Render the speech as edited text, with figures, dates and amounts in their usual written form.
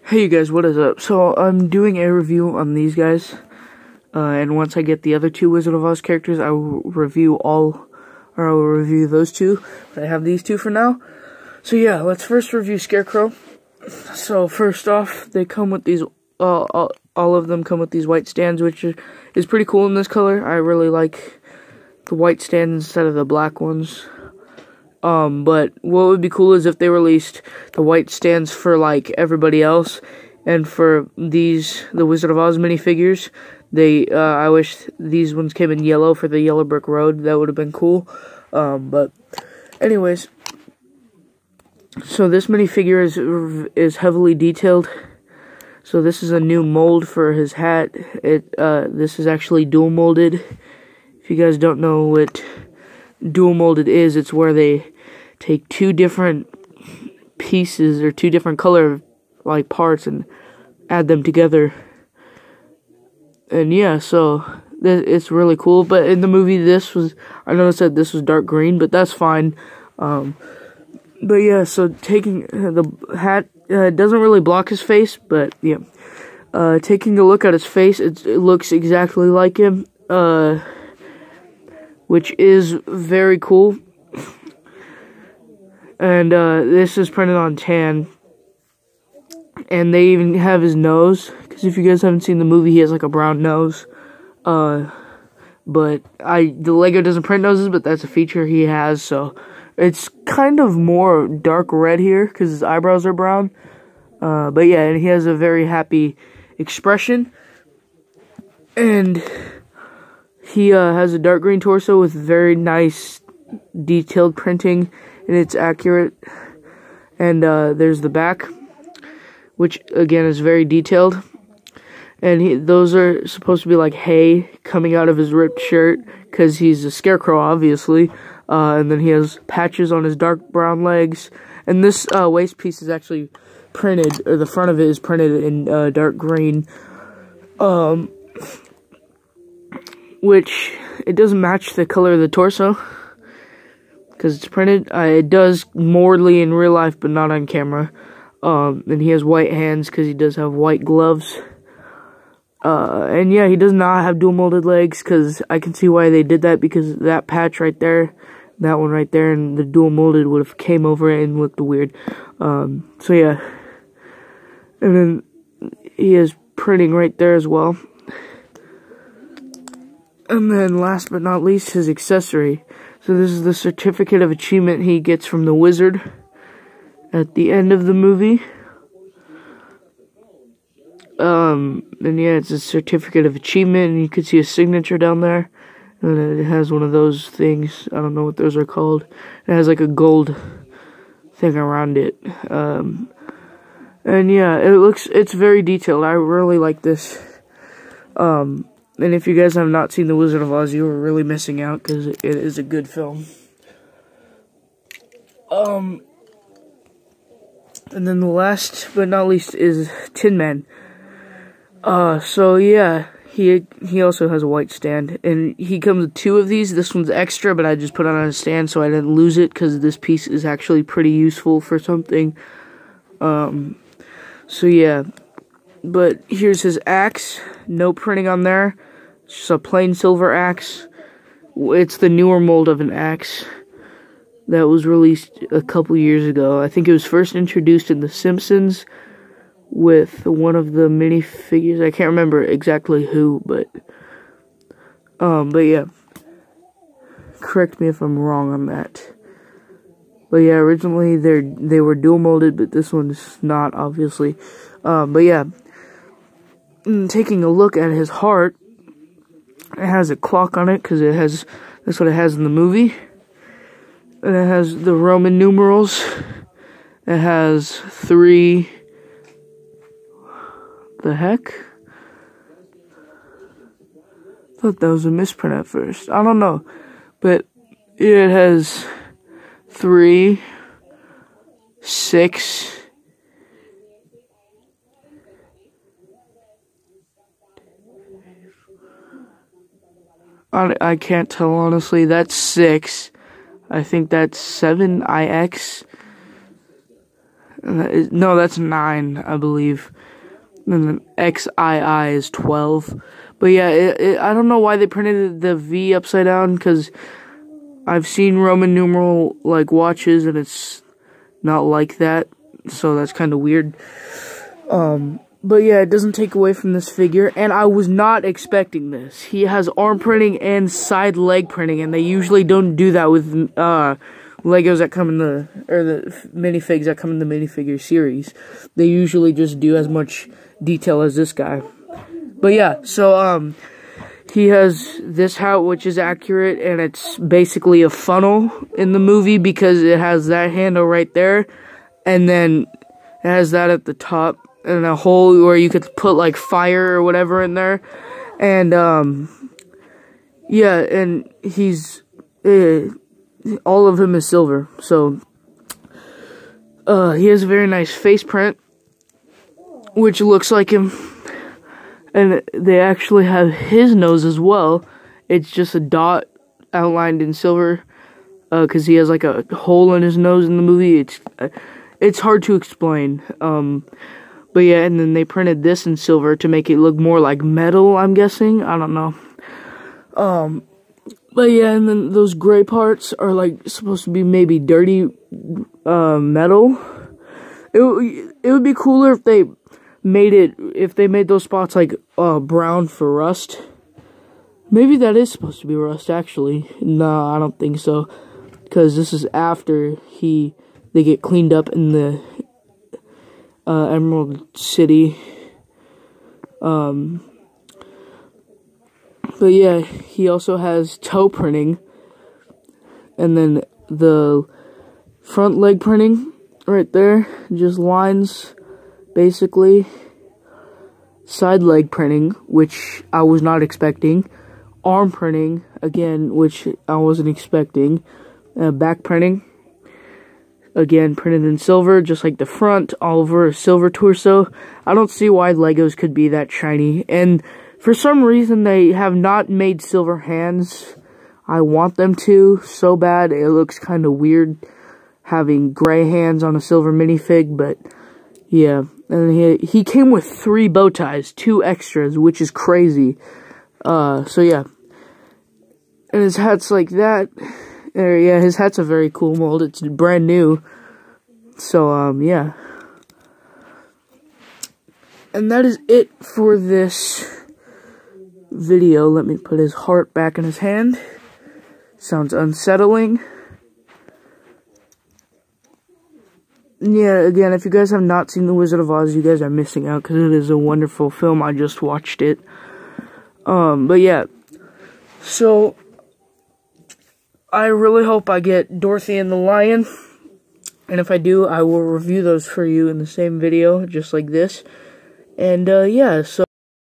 Hey you guys, what is up? So I'm doing a review on these guys, and once I get the other two Wizard of Oz characters, I will review those two. But I have these two for now. So yeah, let's first review Scarecrow. So first off, they come with these, all of them come with these white stands, which is pretty cool in this color. I really like the white stands instead of the black ones. But what would be cool is if they released the white stands for, like, everybody else, and for the Wizard of Oz minifigures, I wish these ones came in yellow for the Yellow Brick Road. That would have been cool. But, anyways, so this minifigure is heavily detailed. So this is a new mold for his hat. This is actually dual molded. If you guys don't know what dual molded is, it's where they take two different pieces or two different color like parts and add them together. And yeah, so it's really cool. But in the movie, I noticed that this was dark green, but that's fine. But yeah, so taking the hat, doesn't really block his face, but yeah, taking a look at his face, it looks exactly like him, which is very cool. And this is printed on tan, and they even have his nose, because if you guys haven't seen the movie, he has like a brown nose. But the Lego doesn't print noses, but that's a feature he has, so it's kind of more dark red here, because his eyebrows are brown. But yeah, and he has a very happy expression, and he has a dark green torso with very nice detailed printing, and it's accurate. And there's the back, which again is very detailed. And those are supposed to be like hay coming out of his ripped shirt, because he's a scarecrow, obviously. And then he has patches on his dark brown legs. And this waist piece is actually printed, or the front of it is printed in dark green. Which, it doesn't match the color of the torso, because it's printed. It does morely in real life, but not on camera. And he has white hands, because he does have white gloves. And yeah, he does not have dual molded legs, because I can see why they did that, because that patch right there, that one right there, and the dual molded would have came over it and looked weird. So yeah. And then he has printing right there as well. And then last but not least, his accessory. So this is the certificate of achievement he gets from the wizard at the end of the movie. And yeah, it's a certificate of achievement, and you can see a signature down there. And it has one of those things. I don't know what those are called. It has like a gold thing around it. And yeah, it's very detailed. I really like this. And if you guys have not seen The Wizard of Oz, you are really missing out, because it is a good film. And then the last but not least is Tinman. So yeah, he also has a white stand, and he comes with two of these. This one's extra, but I just put it on a stand so I didn't lose it, because this piece is actually pretty useful for something. So yeah, but here's his axe. No printing on there. It's just a plain silver axe. It's the newer mold of an axe that was released a couple years ago. I think it was first introduced in The Simpsons with one of the minifigures. I can't remember exactly who, but yeah. Correct me if I'm wrong on that. But yeah, originally they were dual molded, but this one's not, obviously. But yeah, taking a look at his heart, it has a clock on it, because that's what it has in the movie. And it has the Roman numerals. It has 3. The heck? I thought that was a misprint at first. I don't know. But it has 3, 6, I can't tell, honestly. That's 6. I think that's 7 IX. No, that's 9, I believe. And then XII is 12. But yeah, I don't know why they printed the V upside down, because I've seen Roman numeral, like, watches, and it's not like that. So that's kind of weird. But yeah, it doesn't take away from this figure, and I was not expecting this. He has arm printing and side leg printing, and they usually don't do that with Legos that come in the minifigs that come in the minifigure series. They usually just do as much detail as this guy. But yeah, so he has this hat, which is accurate, and it's basically a funnel in the movie because it has that handle right there, and then it has that at the top, and a hole where you could put, like, fire or whatever in there. And, yeah, and he's, all of him is silver. So, he has a very nice face print, which looks like him. And they actually have his nose as well. It's just a dot outlined in silver, because he has, like, a hole in his nose in the movie. It's hard to explain. But yeah, and then they printed this in silver to make it look more like metal, I'm guessing. I don't know. But yeah, and then those gray parts are, like, supposed to be maybe dirty metal. It would be cooler if they made those spots, like, brown for rust. Maybe that is supposed to be rust, actually. No, I don't think so. Because this is after they get cleaned up in the Emerald City. But yeah, he also has toe printing, and then the front leg printing right there, just lines, basically. Side leg printing, which I was not expecting. Arm printing, again, which I wasn't expecting. Back printing, again, printed in silver, just like the front, all over a silver torso. I don't see why Legos could be that shiny. And for some reason, they have not made silver hands. I want them to so bad. It looks kind of weird having gray hands on a silver minifig, but yeah. And he came with 3 bow ties, 2 extras, which is crazy. So yeah. And his hat's like that. Yeah, his hat's a very cool mold. It's brand new. So, yeah. And that is it for this video. Let me put his heart back in his hand. Sounds unsettling. Yeah, again, if you guys have not seen The Wizard of Oz, you guys are missing out, because it is a wonderful film. I just watched it. But yeah. So, I really hope I get Dorothy and the Lion. And if I do, I will review those for you in the same video, just like this. And, yeah, so